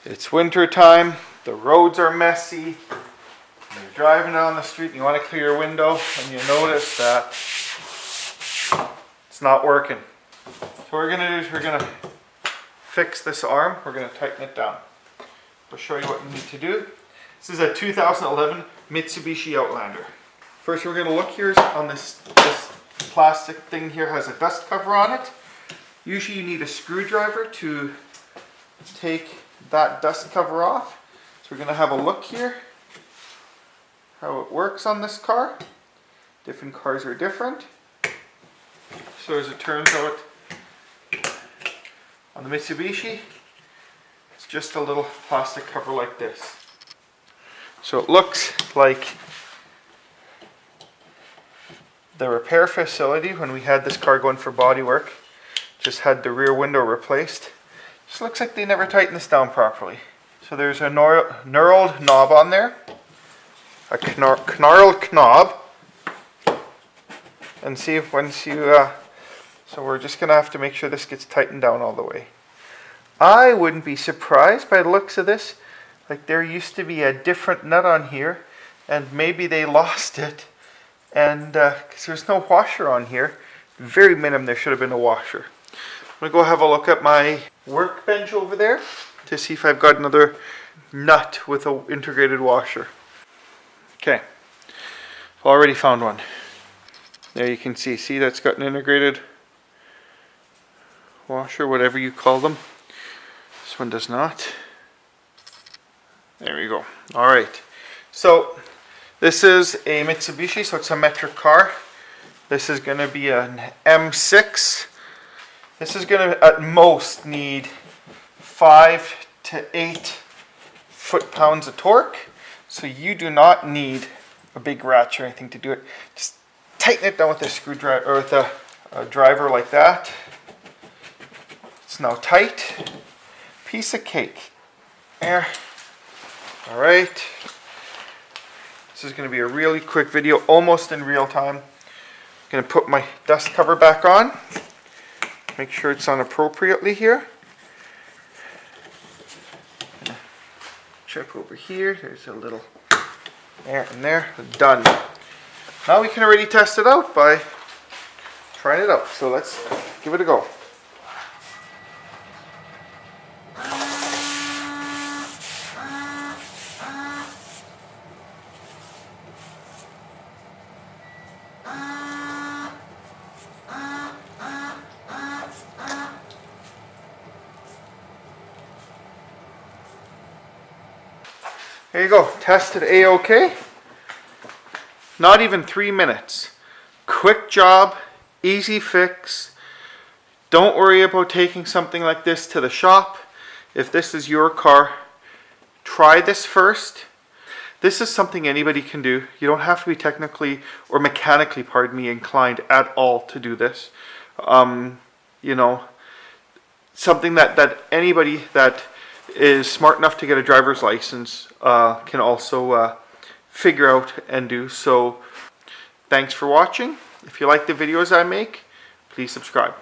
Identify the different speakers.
Speaker 1: It's winter time, the roads are messy, and you're driving down the street and you want to clear your window and you notice that it's not working. So what we're going to do is we're going to fix this arm, we're going to tighten it down. I'll show you what you need to do. This is a 2011 Mitsubishi Outlander. First we're going to look here on this plastic thing here has a dust cover on it. Usually you need a screwdriver to take that dust cover off. So we're going to have a look here how it works on this car. Different cars are different. So as it turns out, on the Mitsubishi, it's just a little plastic cover like this. So it looks like the repair facility when we had this car going for body work just had the rear window replaced. Just looks like they never tightened this down properly. So there's a knurled knob on there, a knarled knob, and see if once you so we're just gonna have to make sure this gets tightened down all the way. I wouldn't be surprised by the looks of this, like there used to be a different nut on here and maybe they lost it, and because there's no washer on here, very minimum there should have been a washer. I'm gonna go have a look at my workbench over there to see if I've got another nut with an integrated washer. Okay, already found one. There you can see that's got an integrated washer, whatever you call them. This one does not. There we go. Alright, so this is a Mitsubishi, so it's a metric car. This is going to be an M6. This is going to at most need 5 to 8 foot-pounds of torque. So you do not need a big ratchet or anything to do it. Just tighten it down with a screwdriver or with a driver like that. It's now tight. Piece of cake. There. Alright. This is going to be a really quick video, almost in real time. I'm going to put my dust cover back on. Make sure it's on appropriately here. Check over here. There's a little there and there. Done. Now we can already test it out by trying it out. So let's give it a go. There you go, tested A-OK. Not even 3 minutes. Quick job, easy fix. Don't worry about taking something like this to the shop. If this is your car, try this first. This is something anybody can do. You don't have to be technically or mechanically, pardon me, inclined at all to do this. You know, something that anybody that is smart enough to get a driver's license can also figure out and do. So thanks for watching. If you like the videos I make, please subscribe.